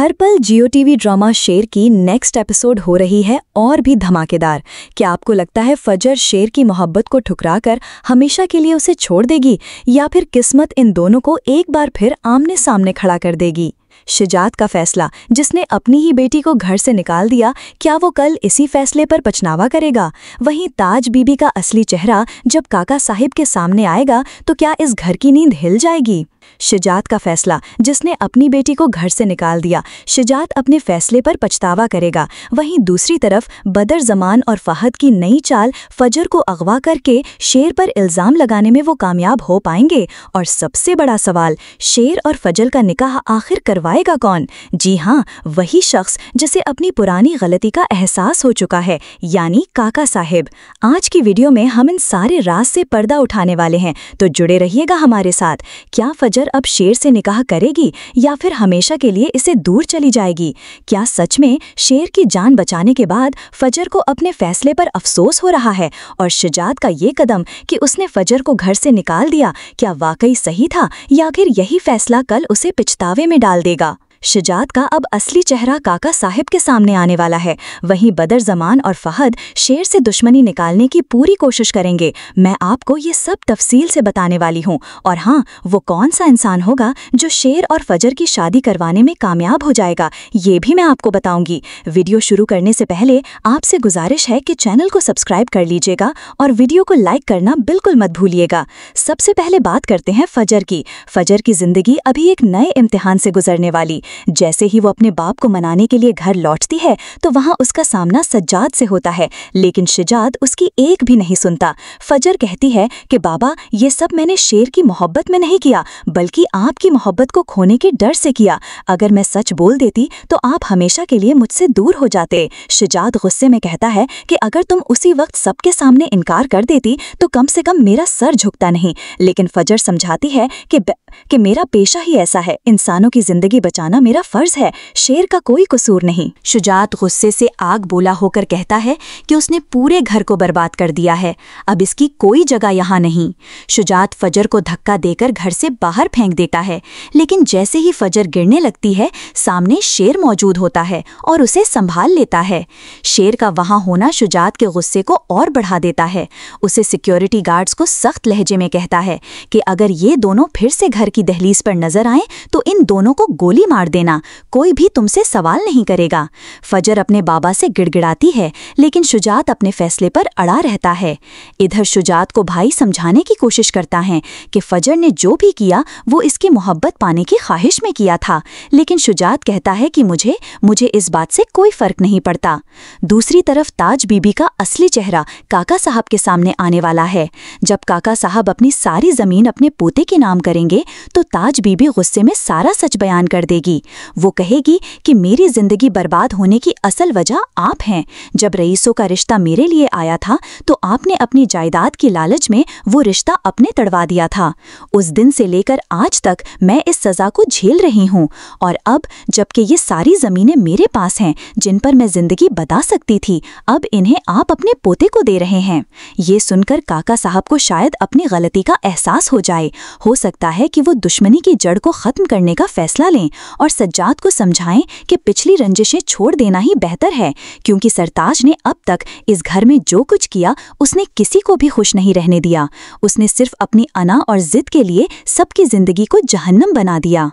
हर पल जियो TV drama शेर की नेक्स्ट एपिसोड हो रही है और भी धमाकेदार। क्या आपको लगता है फजर शेर की मोहब्बत को ठुकराकर हमेशा के लिए उसे छोड़ देगी या फिर किस्मत इन दोनों को एक बार फिर आमने सामने खड़ा कर देगी? शुजात का फैसला, जिसने अपनी ही बेटी को घर से निकाल दिया, क्या वो कल इसी फैसले पर पछतावा करेगा? वहीं ताज बीबी का असली चेहरा जब काका साहिब के सामने आएगा तो क्या इस घर की नींद हिल जाएगी? शुजात का फैसला, जिसने अपनी बेटी को घर से निकाल दिया, शुजात अपने फैसले पर पछतावा करेगा। वहीं दूसरी तरफ बदर जमान और फहद की नई चाल, फजर को अगवा करके शेर पर इल्ज़ाम लगाने में वो कामयाब हो पाएंगे? और सबसे बड़ा सवाल, शेर और फजल का निकाह आखिर करवाएगा कौन? जी हाँ, वही शख्स जिसे अपनी पुरानी गलती का एहसास हो चुका है, यानी काका साहिब। आज की वीडियो में हम इन सारे राज से पर्दा उठाने वाले हैं, तो जुड़े रहिएगा हमारे साथ। क्या फजर अब शेर से निकाह करेगी या फिर हमेशा के लिए इसे दूर चली जाएगी? क्या सच में शेर की जान बचाने के बाद फजर को अपने फैसले पर अफसोस हो रहा है? और शुजात का ये कदम कि उसने फजर को घर से निकाल दिया, क्या वाकई सही था या फिर यही फैसला कल उसे पछतावे में डाल देगा? शुजात का अब असली चेहरा काका साहिब के सामने आने वाला है। वहीं बदर जमान और फहद शेर से दुश्मनी निकालने की पूरी कोशिश करेंगे। मैं आपको ये सब तफसील से बताने वाली हूँ। और हाँ, वो कौन सा इंसान होगा जो शेर और फजर की शादी करवाने में कामयाब हो जाएगा, ये भी मैं आपको बताऊंगी। वीडियो शुरू करने से पहले आपसे गुजारिश है कि चैनल को सब्सक्राइब कर लीजिएगा और वीडियो को लाइक करना बिल्कुल मत भूलिएगा। सबसे पहले बात करते हैं फजर की। फजर की जिंदगी अभी एक नए इम्तिहान से गुजरने वाली। जैसे ही वो अपने बाप को मनाने के लिए घर लौटती है तो वहां उसका सामना सज्जाद से होता है, लेकिन शुजात उसकी एक भी नहीं सुनता। फजर कहती है कि बाबा, ये सब मैंने शेर की मोहब्बत में नहीं किया, बल्कि आपकी मोहब्बत को खोने के डर से किया। अगर मैं सच बोल देती तो आप हमेशा के लिए मुझसे दूर हो जाते। शुजात गुस्से में कहता है कि अगर तुम उसी वक्त सबके सामने इनकार कर देती तो कम से कम मेरा सर झुकता नहीं। लेकिन फजर समझाती है कि मेरा पेशा ही ऐसा है, इंसानों की जिंदगी बचाना मेरा फर्ज है, शेर का कोई कसूर नहीं। शुजात गुस्से से आग बोला होकर कहता है कि उसने पूरे घर को बर्बाद कर दिया है, अब इसकी कोई जगह यहाँ नहीं। शुजात फजर को धक्का देकर घर से बाहर फेंक देता है, लेकिन जैसे ही फजर गिरने लगती है, सामने शेर मौजूद होता है और उसे संभाल लेता है। शेर का वहां होना शुजात के गुस्से को और बढ़ा देता है। उसे सिक्योरिटी गार्ड्स को सख्त लहजे में कहता है कि अगर ये दोनों फिर से घर की दहलीज पर नजर आएं तो इन दोनों को गोली मार देना, कोई भी तुमसे सवाल नहीं करेगा। फजर अपने बाबा से गिड़गिड़ाती है, लेकिन शुजात अपने फैसले पर अड़ा रहता है। इधर शुजात को भाई समझाने की कोशिश करता है कि फजर ने जो भी किया वो इसकी मोहब्बत पाने की ख्वाहिश में किया था, लेकिन शुजात कहता है कि मुझे इस बात से कोई फर्क नहीं पड़ता। दूसरी तरफ ताज बीबी का असली चेहरा काका साहब के सामने आने वाला है। जब काका साहब अपनी सारी जमीन अपने पोते के नाम करेंगे तो ताज बीबी गुस्से में सारा सच बयान कर देगी। वो कहेगी कि मेरी जिंदगी बर्बाद होने की असल वजह आप हैं। जब रईसों का रिश्ता मेरे लिए आया था तो आपने अपनी जायदाद की लालच में वो रिश्ता अपने तड़वा दिया था। उस दिन से लेकर आज तक मैं इस सजा को झेल रही हूँ, और अब जबकि ये सारी जमीनें मेरे पास हैं जिन पर मैं जिंदगी बता सकती थी, अब इन्हें आप अपने पोते को दे रहे हैं। ये सुनकर काका साहब को शायद अपनी गलती का एहसास हो जाए। हो सकता है कि वो दुश्मनी की जड़ को खत्म करने का फैसला लें और सज्जाद को समझाएं कि पिछली रंजिशें छोड़ देना ही बेहतर है, क्योंकि सरताज ने अब तक इस घर में जो कुछ किया उसने किसी को भी खुश नहीं रहने दिया। उसने सिर्फ अपनी अना और जिद के लिए सबकी जिंदगी को जहन्नम बना दिया।